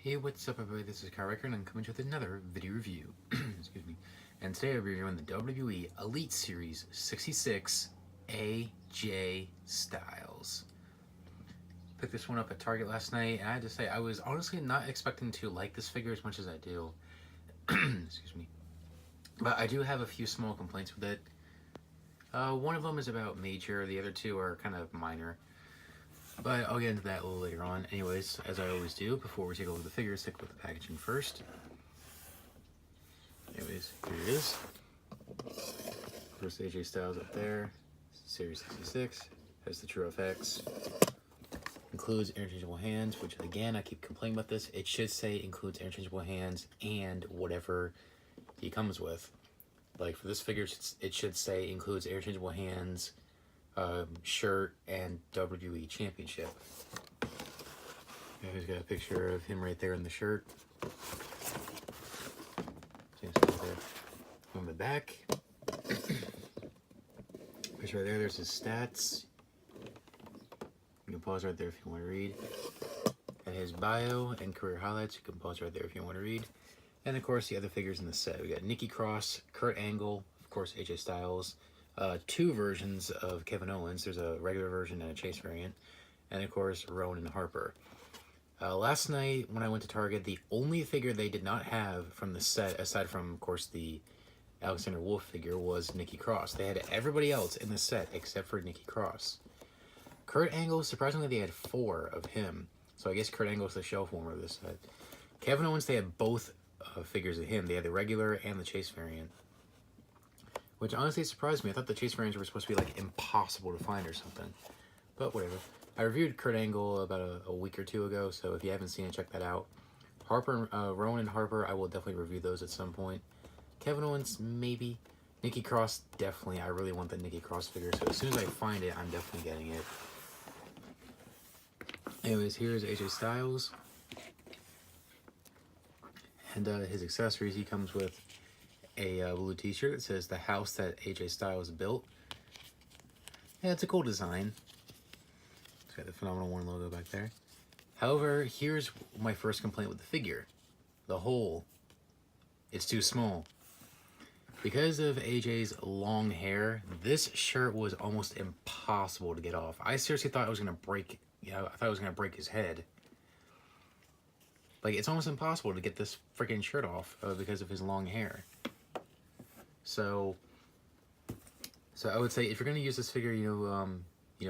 Hey, what's up everybody, this is Kyle Riker and I'm coming to you with another video review. Excuse me. And today I'll be reviewing the WWE Elite Series 66 AJ Styles. Picked this one up at Target last night and I had to say I was honestly not expecting to like this figure as much as I do. Excuse me. But I do have a few small complaints with it. One of them is about major, the other two are kind of minor. But I'll get into that a little later on. Anyways, as I always do, before we take a look at the figure, stick with the packaging first. Anyways, here it is. First AJ Styles up there. Series 66. Has the True FX. Includes interchangeable hands, which again, I keep complaining about this. It should say includes interchangeable hands and whatever he comes with. Like for this figure, it should say includes interchangeable hands, shirt, and WWE Championship. He's got a picture of him right there in the shirt. On the back. Picture right there, there's his stats. You can pause right there if you want to read. And his bio and career highlights, you can pause right there if you want to read. And of course, the other figures in the set. We got Nikki Cross, Kurt Angle, of course, AJ Styles. Two versions of Kevin Owens. There's a regular version and a chase variant. And of course, Rowan and Harper. Last night, when I went to Target, the only figure they did not have from the set, aside from, of course, the Alexander Wolf figure, was Nikki Cross. They had everybody else in the set except for Nikki Cross. Kurt Angle, surprisingly, they had 4 of him. So I guess Kurt Angle's the shelf warmer of this set. Kevin Owens, they had both figures of him. They had the regular and the chase variant. Which honestly surprised me. I thought the chase variants were supposed to be like impossible to find or something. But whatever. I reviewed Kurt Angle about a week or 2 ago, so if you haven't seen it, check that out. Harper, Rowan and Harper, I will definitely review those at some point. Kevin Owens, maybe. Nikki Cross, definitely. I really want the Nikki Cross figure, so as soon as I find it, I'm definitely getting it. Anyways, here's AJ Styles. And his accessories, he comes with a blue t-shirt that says the house that AJ Styles built. Yeah, it's a cool design. It's got the Phenomenal One logo back there. However, here's my first complaint with the figure. The hole. It's too small. Because of AJ's long hair, this shirt was almost impossible to get off. I seriously thought I was going to break, I thought I was going to break his head. Like, it's almost impossible to get this freaking shirt off because of his long hair. So I would say if you're going to use this figure,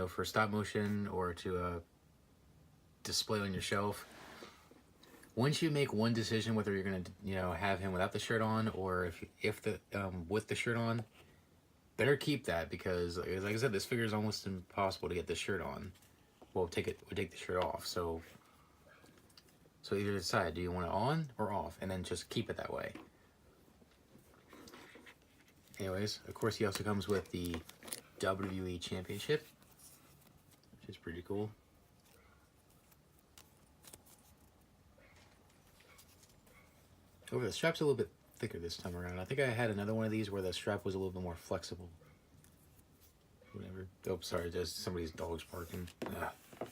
for stop motion or to display on your shelf, once you make one decision whether you're going to have him without the shirt on or if with the shirt on, better keep that, because like I said, this figure is almost impossible to get the shirt on. Well, take the shirt off. So either decide, do you want it on or off, and then just keep it that way. Anyways, of course, he also comes with the WWE Championship, which is pretty cool. However, the strap's a little bit thicker this time around. I think I had another one of these where the strap was a little bit more flexible. Whatever. Oh, sorry, there's somebody's dog's barking. Ugh.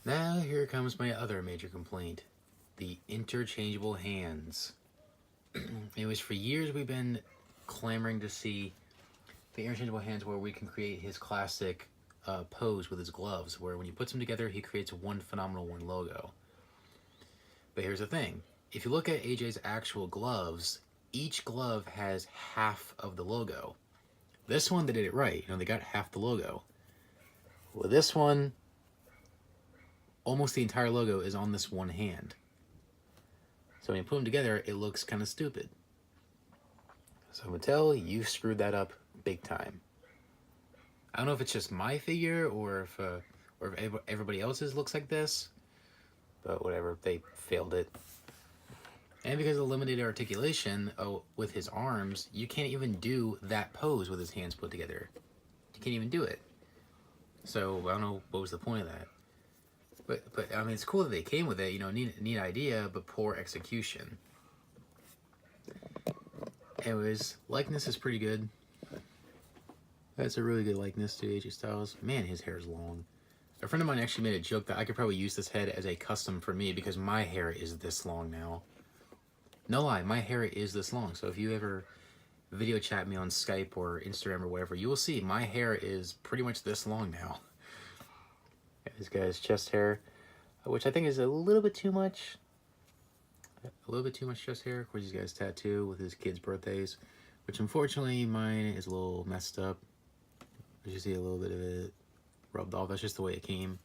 Now, here comes my other major complaint. The interchangeable hands. Anyways, for years we've been clamoring to see the interchangeable hands where we can create his classic pose with his gloves, where when you put them together, he creates one Phenomenal One logo. But here's the thing. If you look at AJ's actual gloves, each glove has half of the logo. This one, they did it right. They got half the logo. With this one, almost the entire logo is on this one hand. So when you put them together, it looks kind of stupid. So Mattel, you screwed that up big time. I don't know if it's just my figure or if everybody else's looks like this, but whatever, they failed it. And because of the limited articulation with his arms, you can't even do that pose with his hands put together. You can't even do it. So I don't know what was the point of that. But I mean, it's cool that they came with it, neat idea, but poor execution. Anyways, likeness is pretty good. That's a really good likeness to AJ Styles. Man, his hair is long. A friend of mine actually made a joke that I could probably use this head as a custom for me because my hair is this long now. No lie, my hair is this long. So if you ever video chat me on Skype or Instagram or whatever, you will see my hair is pretty much this long now. This guy's chest hair, which I think is a little bit too much. A little bit too much chest hair. Of course, he's got his tattoo with his kids' birthdays, which unfortunately mine is a little messed up. As you see, a little bit of it rubbed off. That's just the way it came.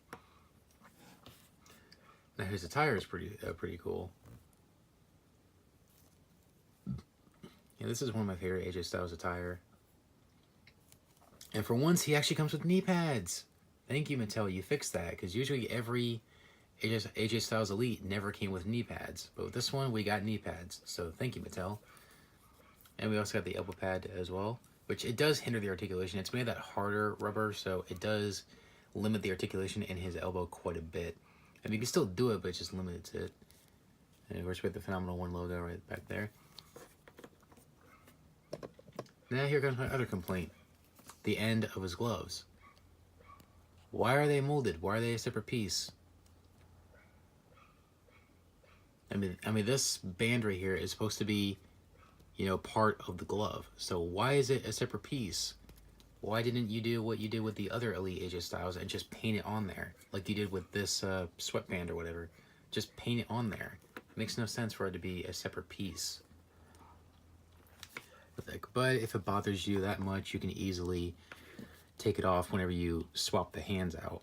Now his attire is pretty cool. Yeah, this is one of my favorite AJ Styles attire. And for once, he actually comes with knee pads. Thank you, Mattel. You fixed that, because usually every AJ Styles Elite never came with knee pads. But with this one, we got knee pads. So thank you, Mattel. And we also got the elbow pad as well, which it does hinder the articulation. It's made that harder rubber, so it does limit the articulation in his elbow quite a bit. I mean, you can still do it, but it just limits it. And of course, we have the Phenomenal One logo right back there. Now here comes my other complaint. The end of his gloves. Why are they molded? Why are they a separate piece? I mean, this band right here is supposed to be, you know, part of the glove. So why is it a separate piece? Why didn't you do what you did with the other Elite AJ Styles and just paint it on there? Like you did with this sweatband or whatever. Just paint it on there. It makes no sense for it to be a separate piece. But if it bothers you that much, you can easily take it off whenever you swap the hands out.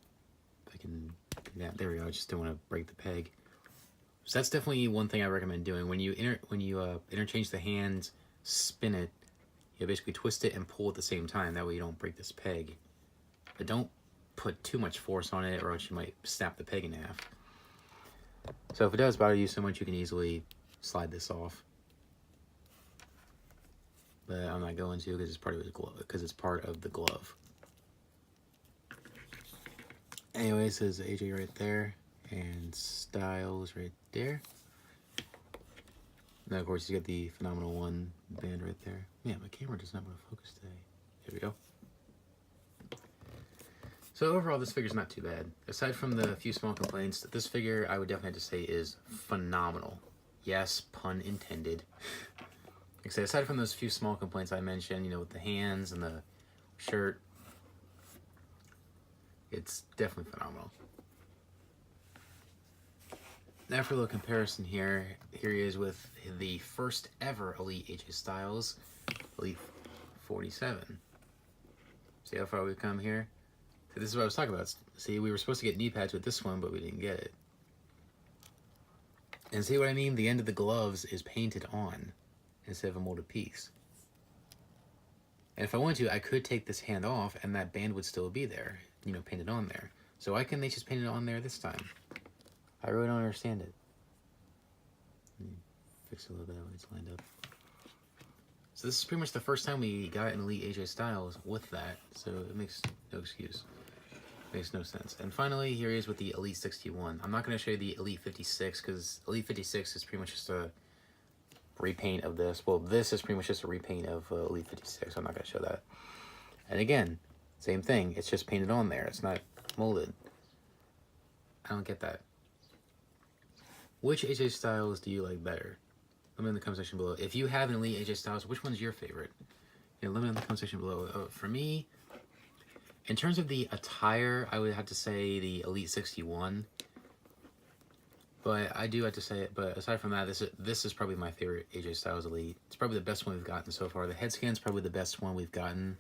I can, yeah, there we go. I just don't want to break the peg. So that's definitely one thing I recommend doing. When you interchange the hands, spin it. You basically twist it and pull at the same time. That way you don't break this peg. But don't put too much force on it, or else you might snap the peg in half. So if it does bother you so much, you can easily slide this off. But I'm not going to because it's part of his glove. Because it's part of the glove. Anyways, there's AJ right there, and Styles right there. Now, of course, you got the Phenomenal One band right there. Yeah, my camera does not want to focus today. Here we go. So overall, this figure's not too bad. Aside from the few small complaints, this figure I would definitely have to say is phenomenal. Yes, pun intended. Like I said, aside from those few small complaints I mentioned, you know, with the hands and the shirt, it's definitely phenomenal. Now for a little comparison here. Here he is with the first ever Elite AJ Styles, Elite 47. See how far we've come here? So this is what I was talking about. See, we were supposed to get knee pads with this one, but we didn't get it. And see what I mean? The end of the gloves is painted on instead of a molded piece. And if I wanted to, I could take this hand off and that band would still be there, you know, painted on there. So why couldn't they just paint it on there this time? I really don't understand it. Let me fix it a little bit when it's lined up. So this is pretty much the first time we got an Elite AJ Styles with that, so it makes no excuse. Makes no sense. And finally, here he is with the Elite 61. I'm not going to show you the Elite 56, because Elite 56 is pretty much just a repaint of this. Well, this is pretty much just a repaint of Elite 56, so I'm not going to show that. And again, same thing. It's just painted on there. It's not molded. I don't get that. Which AJ Styles do you like better? Let me know in the comment section below. If you have an Elite AJ Styles, which one's your favorite? Yeah, let me know in the comment section below. For me, in terms of the attire, I would have to say the Elite 61. But I do have to say it. But aside from that, this is probably my favorite AJ Styles Elite. It's probably the best one we've gotten so far. The head scan's probably the best one we've gotten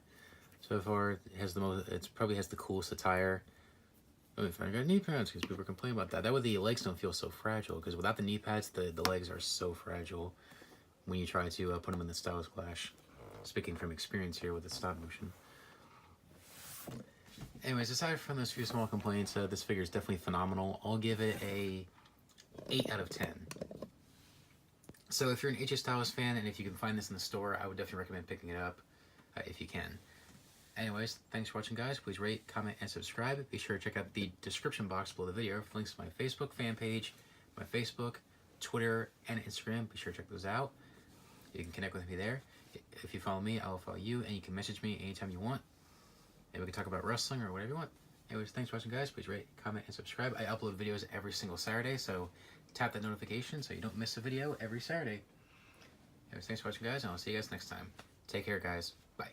so far. It has the most. It probably has the coolest attire. Oh, if I got knee pads, because people complain about that. That way the legs don't feel so fragile, because without the knee pads, the legs are so fragile when you try to put them in the Styles Clash. Speaking from experience here with the stop motion. Anyways, aside from those few small complaints, this figure is definitely phenomenal. I'll give it a 8 out of 10. So if you're an AJ Styles fan, and if you can find this in the store, I would definitely recommend picking it up if you can. Anyways, thanks for watching, guys. Please rate, comment, and subscribe. Be sure to check out the description box below the video for links to my Facebook fan page, my Facebook, Twitter, and Instagram. Be sure to check those out. You can connect with me there. If you follow me, I will follow you, and you can message me anytime you want. And we can talk about wrestling or whatever you want. Anyways, thanks for watching, guys. Please rate, comment, and subscribe. I upload videos every single Saturday, so tap that notification so you don't miss a video every Saturday. Anyways, thanks for watching, guys, and I'll see you guys next time. Take care, guys. Bye.